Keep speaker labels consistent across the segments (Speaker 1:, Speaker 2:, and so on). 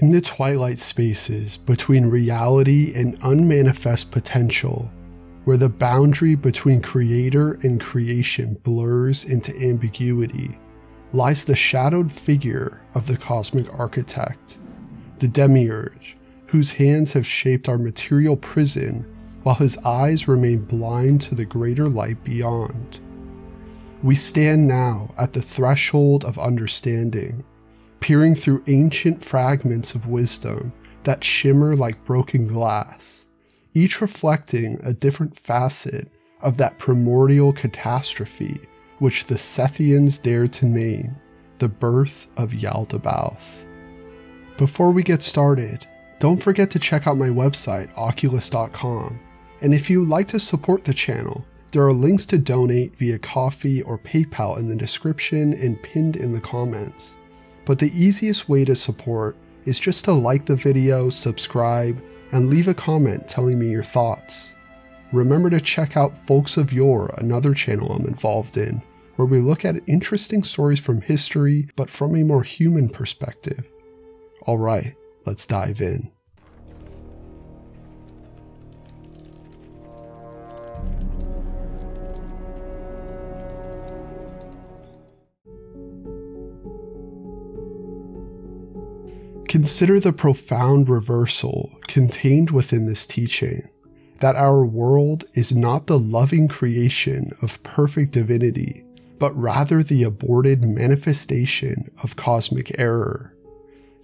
Speaker 1: In the twilight spaces between reality and unmanifest potential, where the boundary between creator and creation blurs into ambiguity, lies the shadowed figure of the cosmic architect, the demiurge, whose hands have shaped our material prison while his eyes remain blind to the greater light beyond. We stand now at the threshold of understanding, peering through ancient fragments of wisdom that shimmer like broken glass, each reflecting a different facet of that primordial catastrophe which the Sethians dared to name the birth of Yaldabaoth. Before we get started, don't forget to check out my website, Oculus.com, and if you'd like to support the channel, there are links to donate via Ko-fi or PayPal in the description and pinned in the comments. But the easiest way to support is just to like the video, subscribe, and leave a comment telling me your thoughts. Remember to check out Folks of Yore, another channel I'm involved in, where we look at interesting stories from history, but from a more human perspective. Alright, let's dive in. Consider the profound reversal contained within this teaching, that our world is not the loving creation of perfect divinity, but rather the aborted manifestation of cosmic error.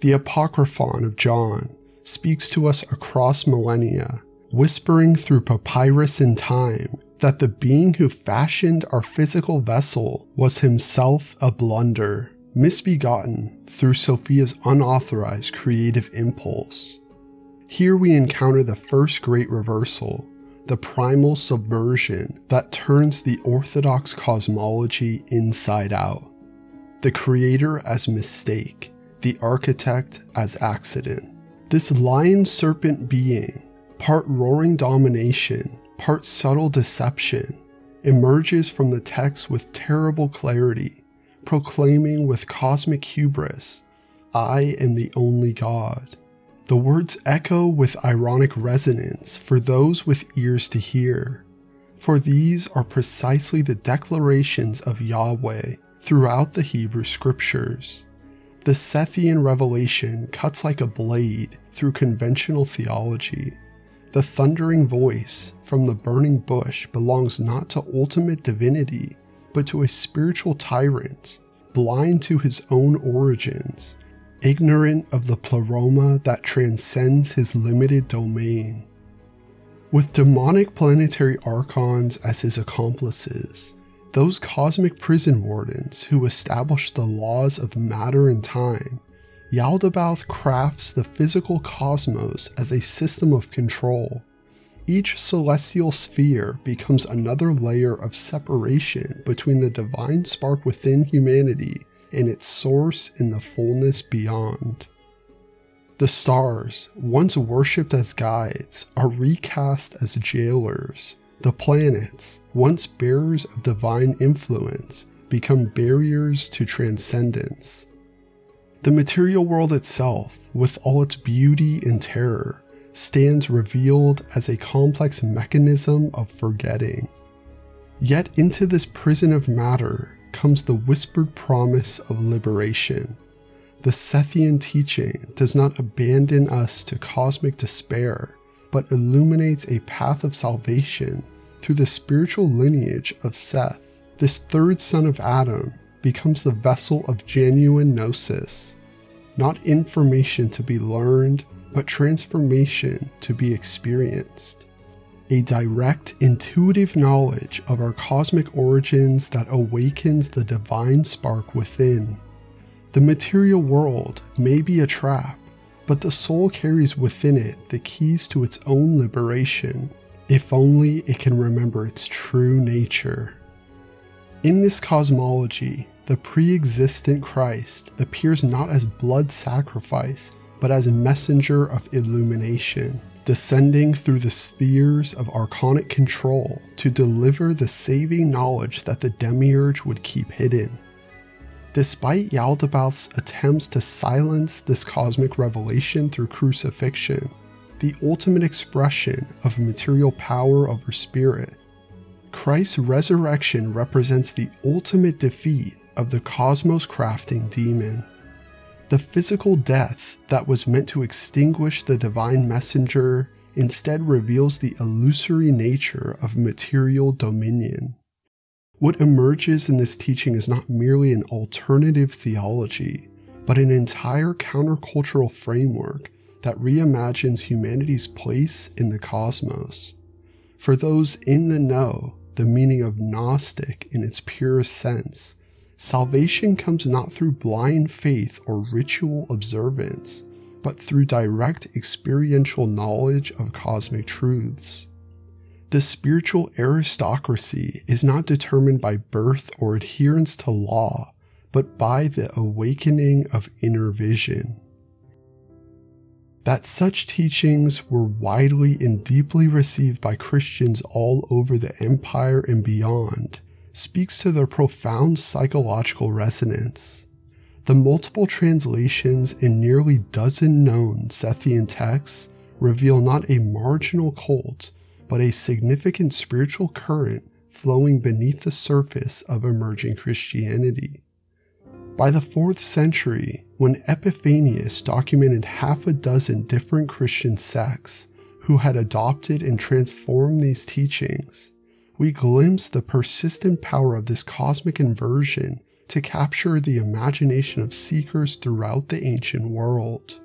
Speaker 1: The Apocryphon of John speaks to us across millennia, whispering through papyrus and time that the being who fashioned our physical vessel was himself a blunder, misbegotten through Sophia's unauthorized creative impulse. Here we encounter the first great reversal, the primal subversion that turns the orthodox cosmology inside out. The creator as mistake, the architect as accident. This lion-serpent being, part roaring domination, part subtle deception, emerges from the text with terrible clarity, proclaiming with cosmic hubris, "I am the only God." The words echo with ironic resonance for those with ears to hear, for these are precisely the declarations of Yahweh throughout the Hebrew scriptures. The Sethian revelation cuts like a blade through conventional theology. The thundering voice from the burning bush belongs not to ultimate divinity, but to a spiritual tyrant, blind to his own origins, ignorant of the pleroma that transcends his limited domain. With demonic planetary archons as his accomplices, those cosmic prison wardens who established the laws of matter and time, Yaldabaoth crafts the physical cosmos as a system of control. Each celestial sphere becomes another layer of separation between the divine spark within humanity and its source in the fullness beyond. The stars, once worshipped as guides, are recast as jailers. The planets, once bearers of divine influence, become barriers to transcendence. The material world itself, with all its beauty and terror, stands revealed as a complex mechanism of forgetting. Yet into this prison of matter comes the whispered promise of liberation. The Sethian teaching does not abandon us to cosmic despair, but illuminates a path of salvation through the spiritual lineage of Seth. This third son of Adam becomes the vessel of genuine gnosis, not information to be learned, but transformation to be experienced. A direct, intuitive knowledge of our cosmic origins that awakens the divine spark within. The material world may be a trap, but the soul carries within it the keys to its own liberation, if only it can remember its true nature. In this cosmology, the pre-existent Christ appears not as blood sacrifice, but as a messenger of illumination, descending through the spheres of archonic control to deliver the saving knowledge that the demiurge would keep hidden. Despite Yaldabaoth's attempts to silence this cosmic revelation through crucifixion, the ultimate expression of material power over spirit, Christ's resurrection represents the ultimate defeat of the cosmos crafting demon. The physical death that was meant to extinguish the divine messenger instead reveals the illusory nature of material dominion. What emerges in this teaching is not merely an alternative theology, but an entire countercultural framework that reimagines humanity's place in the cosmos. For those in the know, the meaning of Gnostic in its purest sense, salvation comes not through blind faith or ritual observance, but through direct experiential knowledge of cosmic truths. The spiritual aristocracy is not determined by birth or adherence to law, but by the awakening of inner vision. That such teachings were widely and deeply received by Christians all over the empire and beyond speaks to their profound psychological resonance. The multiple translations and nearly dozen known Sethian texts reveal not a marginal cult, but a significant spiritual current flowing beneath the surface of emerging Christianity. By the 4th century, when Epiphanius documented half a dozen different Christian sects who had adopted and transformed these teachings, we glimpse the persistent power of this cosmic inversion to capture the imagination of seekers throughout the ancient world.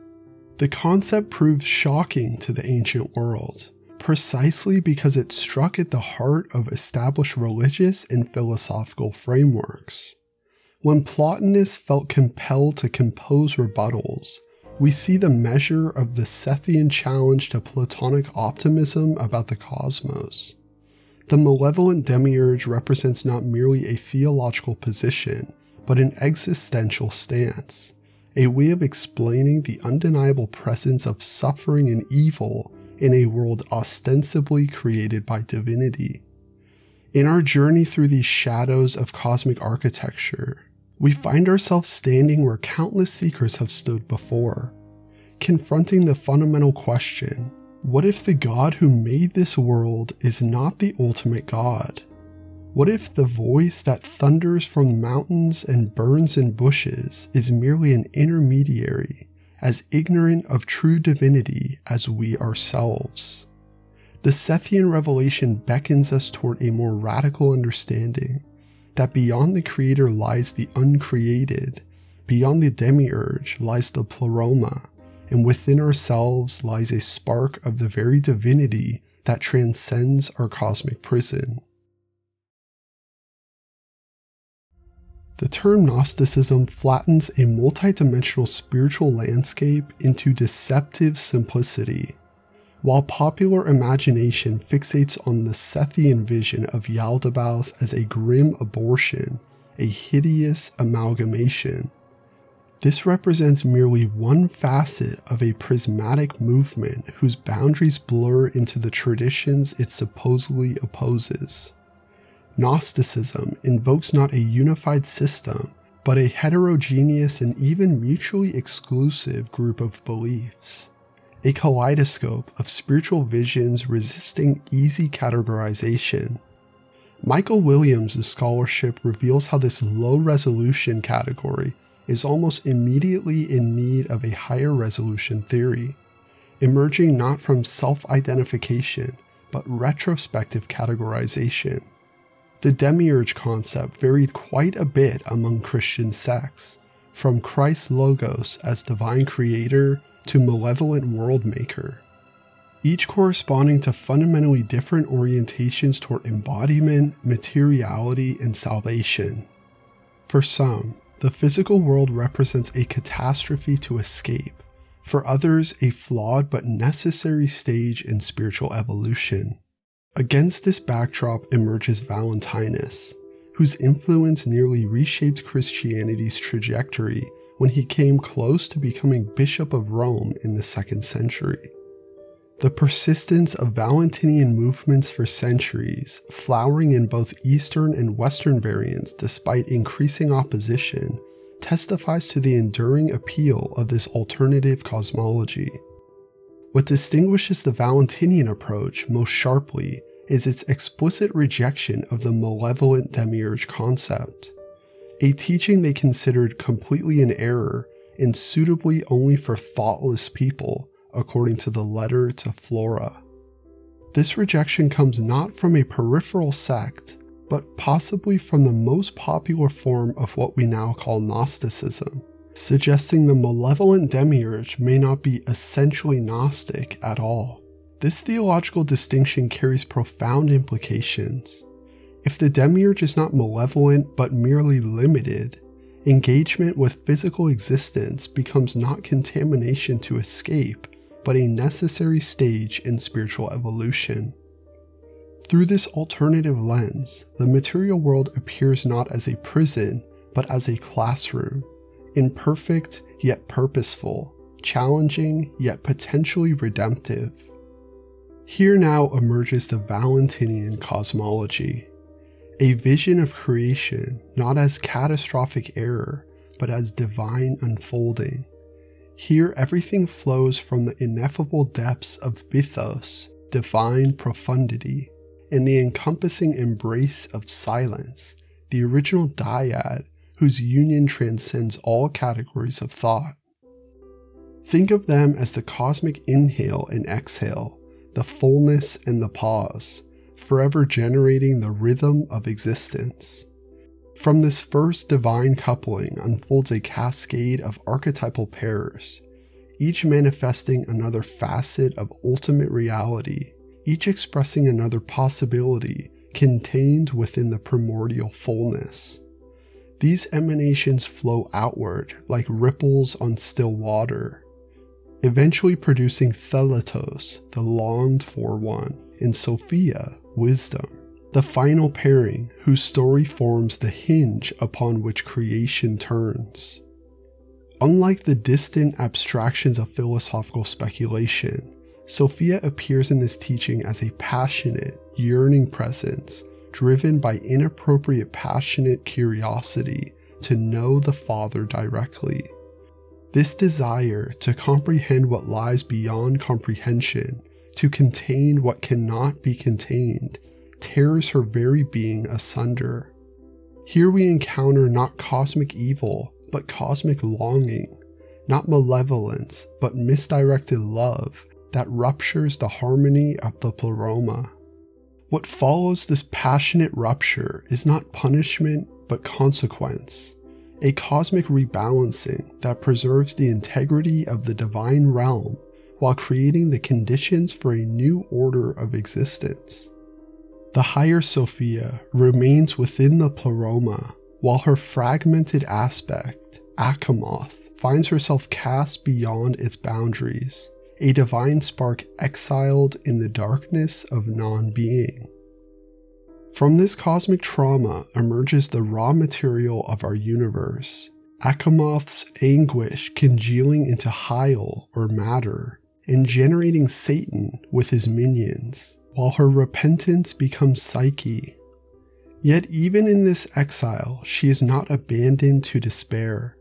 Speaker 1: The concept proved shocking to the ancient world, precisely because it struck at the heart of established religious and philosophical frameworks. When Plotinus felt compelled to compose rebuttals, we see the measure of the Sethian challenge to Platonic optimism about the cosmos. The malevolent demiurge represents not merely a theological position, but an existential stance, a way of explaining the undeniable presence of suffering and evil in a world ostensibly created by divinity. In our journey through these shadows of cosmic architecture, we find ourselves standing where countless seekers have stood before, confronting the fundamental question, what if the God who made this world is not the ultimate God? What if the voice that thunders from mountains and burns in bushes is merely an intermediary, as ignorant of true divinity as we ourselves? The Sethian revelation beckons us toward a more radical understanding that beyond the creator lies the uncreated, beyond the demiurge lies the pleroma, and within ourselves lies a spark of the very divinity that transcends our cosmic prison. The term Gnosticism flattens a multidimensional spiritual landscape into deceptive simplicity. While popular imagination fixates on the Sethian vision of Yaldabaoth as a grim abortion, a hideous amalgamation, this represents merely one facet of a prismatic movement whose boundaries blur into the traditions it supposedly opposes. Gnosticism invokes not a unified system, but a heterogeneous and even mutually exclusive group of beliefs. A kaleidoscope of spiritual visions resisting easy categorization. Michael Williams' scholarship reveals how this low-resolution category is almost immediately in need of a higher resolution theory, emerging not from self-identification, but retrospective categorization. The demiurge concept varied quite a bit among Christian sects, from Christ's logos as divine creator to malevolent world maker, each corresponding to fundamentally different orientations toward embodiment, materiality, and salvation. For some, the physical world represents a catastrophe to escape. For others, a flawed but necessary stage in spiritual evolution. Against this backdrop emerges Valentinus, whose influence nearly reshaped Christianity's trajectory when he came close to becoming Bishop of Rome in the 2nd century. The persistence of Valentinian movements for centuries, flowering in both Eastern and Western variants despite increasing opposition, testifies to the enduring appeal of this alternative cosmology. What distinguishes the Valentinian approach most sharply is its explicit rejection of the malevolent demiurge concept, a teaching they considered completely in error and suitably only for thoughtless people, according to the letter to Flora. This rejection comes not from a peripheral sect, but possibly from the most popular form of what we now call Gnosticism, suggesting the malevolent demiurge may not be essentially Gnostic at all. This theological distinction carries profound implications. If the demiurge is not malevolent but merely limited, engagement with physical existence becomes not contamination to escape, but a necessary stage in spiritual evolution. Through this alternative lens, the material world appears not as a prison, but as a classroom, imperfect yet purposeful, challenging yet potentially redemptive. Here now emerges the Valentinian cosmology, a vision of creation not as catastrophic error, but as divine unfolding. Here everything flows from the ineffable depths of Bythos, divine profundity, and the encompassing embrace of silence, the original dyad whose union transcends all categories of thought. Think of them as the cosmic inhale and exhale, the fullness and the pause, forever generating the rhythm of existence. From this first divine coupling unfolds a cascade of archetypal pairs, each manifesting another facet of ultimate reality, each expressing another possibility contained within the primordial fullness. These emanations flow outward like ripples on still water, eventually producing Theletos, the longed-for one, and Sophia, wisdom, the final pairing whose story forms the hinge upon which creation turns. Unlike the distant abstractions of philosophical speculation, Sophia appears in this teaching as a passionate, yearning presence, driven by inappropriate passionate curiosity to know the Father directly. This desire to comprehend what lies beyond comprehension, to contain what cannot be contained, tears her very being asunder. Here we encounter not cosmic evil, but cosmic longing, not malevolence, but misdirected love that ruptures the harmony of the pleroma. What follows this passionate rupture is not punishment, but consequence, a cosmic rebalancing that preserves the integrity of the divine realm while creating the conditions for a new order of existence. The higher Sophia remains within the pleroma, while her fragmented aspect, Achamoth, finds herself cast beyond its boundaries, a divine spark exiled in the darkness of non-being. From this cosmic trauma emerges the raw material of our universe, Achamoth's anguish congealing into Hyel or matter, and generating Satan with his minions, while her repentance becomes Psyche. Yet even in this exile, she is not abandoned to despair.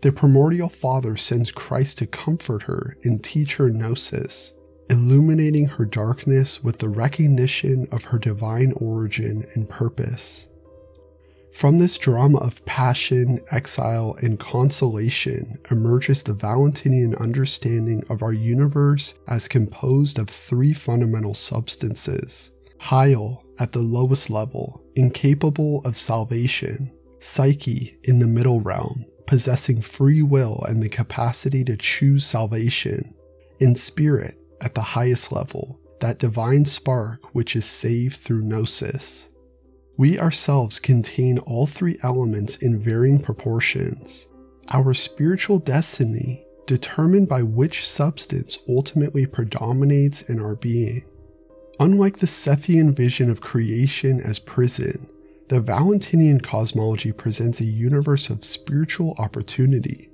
Speaker 1: The primordial Father sends Christ to comfort her and teach her gnosis, illuminating her darkness with the recognition of her divine origin and purpose. From this drama of passion, exile, and consolation emerges the Valentinian understanding of our universe as composed of three fundamental substances: Hyel at the lowest level, incapable of salvation; Psyche in the middle realm, possessing free will and the capacity to choose salvation; and Spirit at the highest level, that divine spark which is saved through gnosis. We ourselves contain all three elements in varying proportions. Our spiritual destiny determined by which substance ultimately predominates in our being. Unlike the Sethian vision of creation as prison, the Valentinian cosmology presents a universe of spiritual opportunity,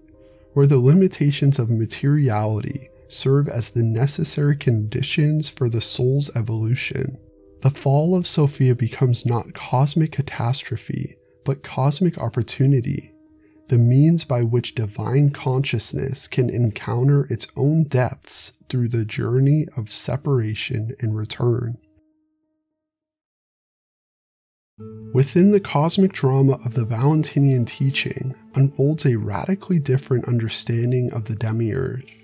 Speaker 1: where the limitations of materiality serve as the necessary conditions for the soul's evolution. The fall of Sophia becomes not cosmic catastrophe, but cosmic opportunity. the means by which divine consciousness can encounter its own depths through the journey of separation and return. Within the cosmic drama of the Valentinian teaching unfolds a radically different understanding of the Demiurge,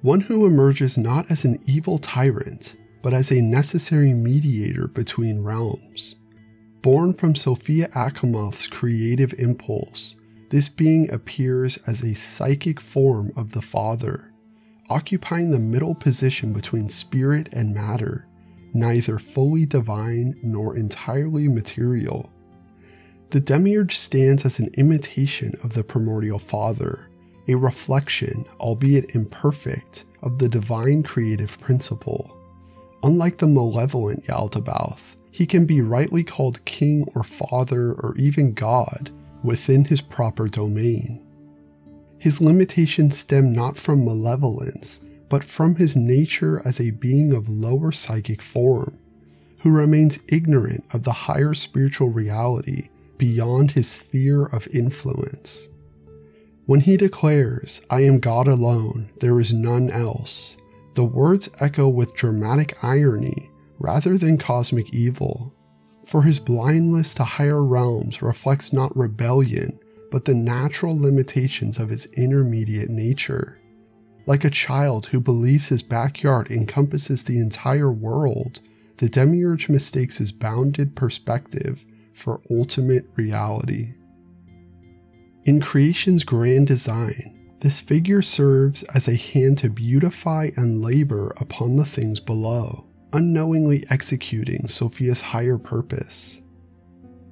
Speaker 1: one who emerges not as an evil tyrant, but as a necessary mediator between realms. Born from Sophia Achamoth's creative impulse, this being appears as a psychic form of the Father, occupying the middle position between spirit and matter, neither fully divine nor entirely material. The Demiurge stands as an imitation of the primordial Father, a reflection, albeit imperfect, of the divine creative principle. Unlike the malevolent Yaldabaoth, he can be rightly called king or father or even God within his proper domain. His limitations stem not from malevolence, but from his nature as a being of lower psychic form, who remains ignorant of the higher spiritual reality beyond his sphere of influence. When he declares, "I am God alone, there is none else," the words echo with dramatic irony rather than cosmic evil, for his blindness to higher realms reflects not rebellion, but the natural limitations of his intermediate nature. Like a child who believes his backyard encompasses the entire world, the Demiurge mistakes his bounded perspective for ultimate reality. In creation's grand design, this figure serves as a hand to beautify and labor upon the things below, unknowingly executing Sophia's higher purpose.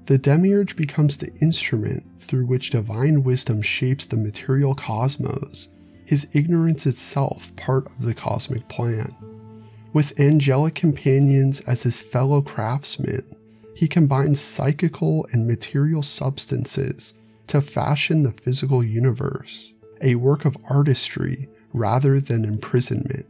Speaker 1: The Demiurge becomes the instrument through which divine wisdom shapes the material cosmos, his ignorance itself part of the cosmic plan. With angelic companions as his fellow craftsmen, he combines psychical and material substances to fashion the physical universe, a work of artistry rather than imprisonment.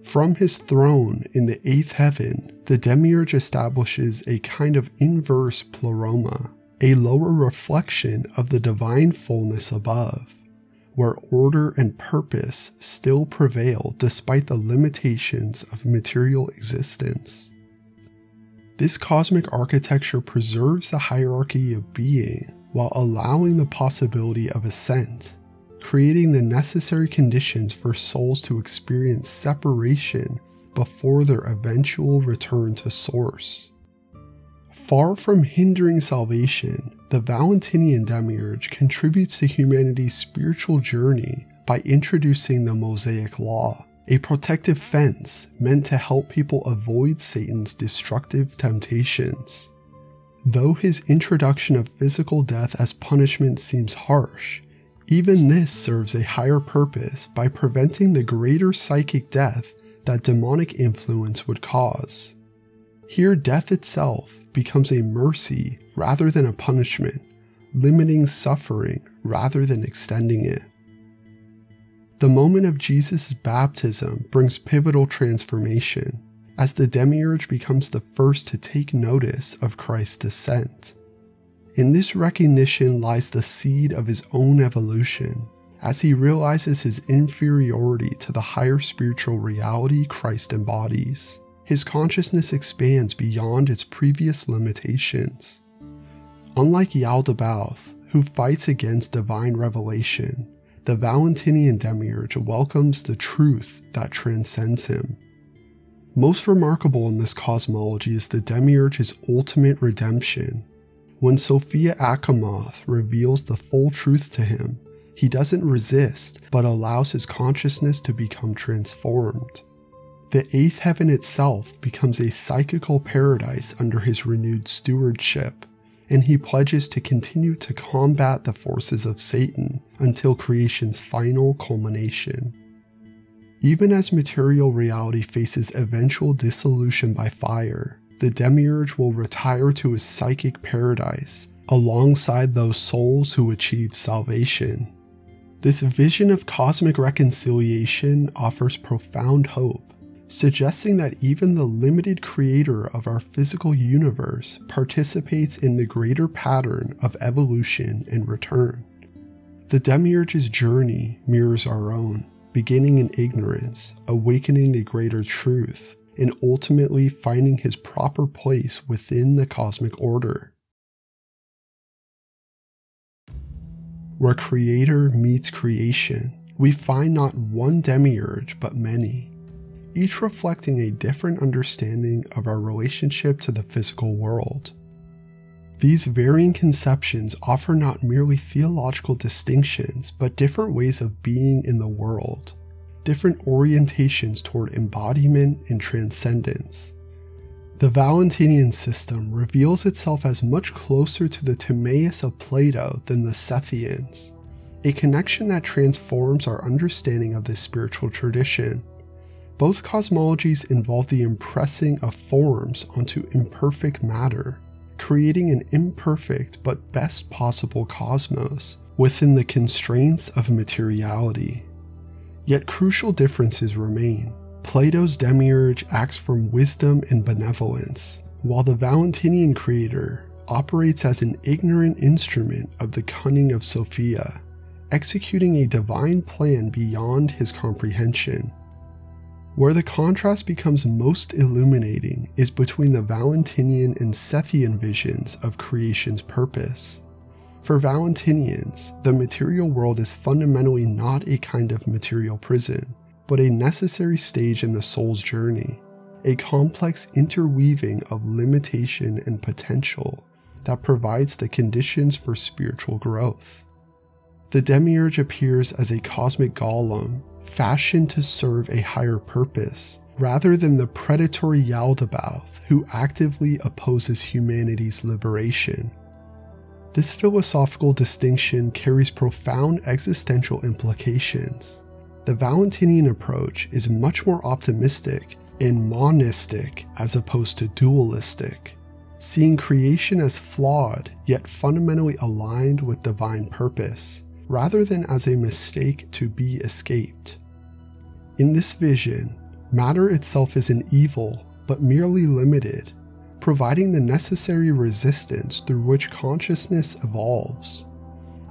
Speaker 1: From his throne in the eighth heaven, the Demiurge establishes a kind of inverse pleroma, a lower reflection of the divine fullness above, where order and purpose still prevail despite the limitations of material existence. This cosmic architecture preserves the hierarchy of being while allowing the possibility of ascent, creating the necessary conditions for souls to experience separation before their eventual return to Source. Far from hindering salvation, the Valentinian Demiurge contributes to humanity's spiritual journey by introducing the Mosaic Law, a protective fence meant to help people avoid Satan's destructive temptations. Though his introduction of physical death as punishment seems harsh, even this serves a higher purpose by preventing the greater psychic death that demonic influence would cause. Here, death itself becomes a mercy rather than a punishment, limiting suffering rather than extending it. The moment of Jesus' baptism brings pivotal transformation, as the Demiurge becomes the first to take notice of Christ's descent. In this recognition lies the seed of his own evolution, as he realizes his inferiority to the higher spiritual reality Christ embodies. His consciousness expands beyond its previous limitations. Unlike Yaldabaoth, who fights against divine revelation, the Valentinian Demiurge welcomes the truth that transcends him. Most remarkable in this cosmology is the Demiurge's ultimate redemption. When Sophia Achamoth reveals the full truth to him, he doesn't resist, but allows his consciousness to become transformed. The eighth heaven itself becomes a psychical paradise under his renewed stewardship, and he pledges to continue to combat the forces of Satan until creation's final culmination. Even as material reality faces eventual dissolution by fire, the Demiurge will retire to his psychic paradise alongside those souls who achieve salvation. This vision of cosmic reconciliation offers profound hope, suggesting that even the limited creator of our physical universe participates in the greater pattern of evolution and return. The Demiurge's journey mirrors our own, beginning in ignorance, awakening to greater truth, and ultimately finding his proper place within the cosmic order. Where creator meets creation, we find not one demiurge but many, each reflecting a different understanding of our relationship to the physical world. These varying conceptions offer not merely theological distinctions, but different ways of being in the world, different orientations toward embodiment and transcendence. The Valentinian system reveals itself as much closer to the Timaeus of Plato than the Sethians, a connection that transforms our understanding of this spiritual tradition. Both cosmologies involve the impressing of forms onto imperfect matter, creating an imperfect but best possible cosmos within the constraints of materiality. Yet crucial differences remain. Plato's demiurge acts from wisdom and benevolence, while the Valentinian creator operates as an ignorant instrument of the cunning of Sophia, executing a divine plan beyond his comprehension. Where the contrast becomes most illuminating is between the Valentinian and Sethian visions of creation's purpose. For Valentinians, the material world is fundamentally not a kind of material prison, but a necessary stage in the soul's journey, a complex interweaving of limitation and potential that provides the conditions for spiritual growth. The demiurge appears as a cosmic golem, fashioned to serve a higher purpose, rather than the predatory Yaldabaoth who actively opposes humanity's liberation. This philosophical distinction carries profound existential implications. The Valentinian approach is much more optimistic and monistic as opposed to dualistic, seeing creation as flawed yet fundamentally aligned with divine purpose, rather than as a mistake to be escaped. In this vision, matter itself is an evil, but merely limited, providing the necessary resistance through which consciousness evolves.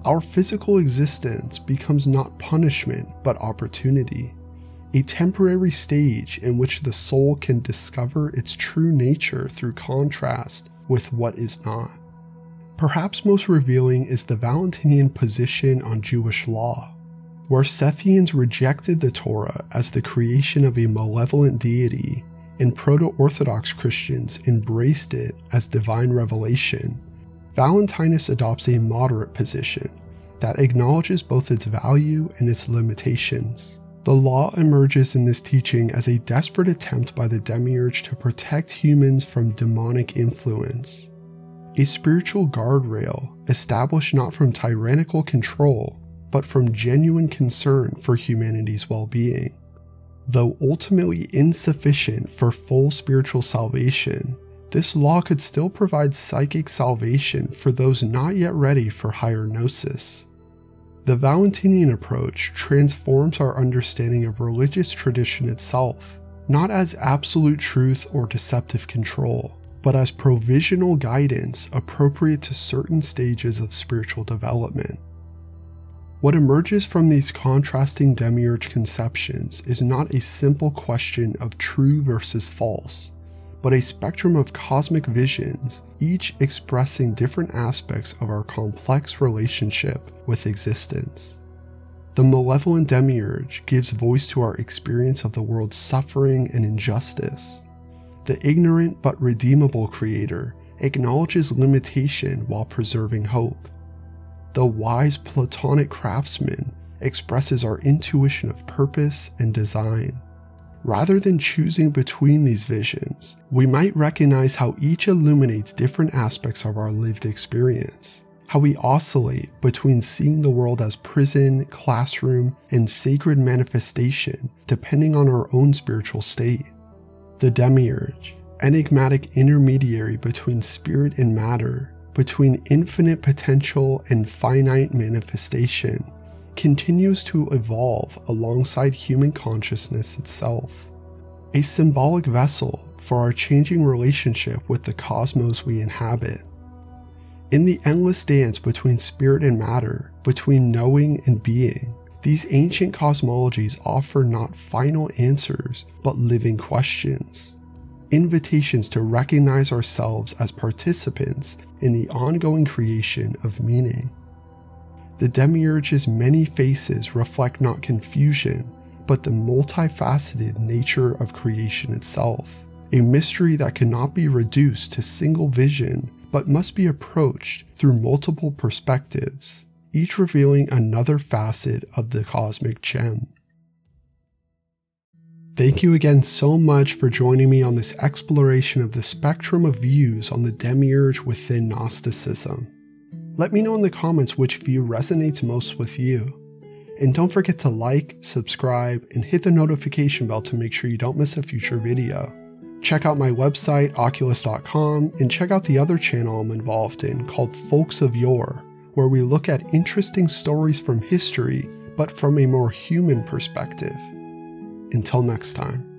Speaker 1: Our physical existence becomes not punishment, but opportunity, a temporary stage in which the soul can discover its true nature through contrast with what is not. Perhaps most revealing is the Valentinian position on Jewish law, where Sethians rejected the Torah as the creation of a malevolent deity, and Proto-Orthodox Christians embraced it as divine revelation. Valentinus adopts a moderate position that acknowledges both its value and its limitations. The law emerges in this teaching as a desperate attempt by the demiurge to protect humans from demonic influence, a spiritual guardrail established not from tyrannical control, but from genuine concern for humanity's well-being. Though ultimately insufficient for full spiritual salvation, this law could still provide psychic salvation for those not yet ready for higher gnosis. The Valentinian approach transforms our understanding of religious tradition itself, not as absolute truth or deceptive control, but as provisional guidance appropriate to certain stages of spiritual development. What emerges from these contrasting demiurge conceptions is not a simple question of true versus false, but a spectrum of cosmic visions, each expressing different aspects of our complex relationship with existence. The malevolent demiurge gives voice to our experience of the world's suffering and injustice. The ignorant but redeemable creator acknowledges limitation while preserving hope. The wise Platonic craftsman expresses our intuition of purpose and design. Rather than choosing between these visions, we might recognize how each illuminates different aspects of our lived experience, how we oscillate between seeing the world as prison, classroom, and sacred manifestation depending on our own spiritual state. The demiurge, enigmatic intermediary between spirit and matter, between infinite potential and finite manifestation, continues to evolve alongside human consciousness itself. a symbolic vessel for our changing relationship with the cosmos we inhabit. In the endless dance between spirit and matter, between knowing and being, these ancient cosmologies offer not final answers, but living questions. Invitations to recognize ourselves as participants in the ongoing creation of meaning. The Demiurge's many faces reflect not confusion, but the multifaceted nature of creation itself, a mystery that cannot be reduced to single vision, but must be approached through multiple perspectives, each revealing another facet of the cosmic gem. Thank you again so much for joining me on this exploration of the spectrum of views on the Demiurge within Gnosticism. Let me know in the comments which view resonates most with you. And don't forget to like, subscribe, and hit the notification bell to make sure you don't miss a future video. Check out my website, Oculus.com, and check out the other channel I'm involved in called Folks of Yore, where we look at interesting stories from history, but from a more human perspective. Until next time.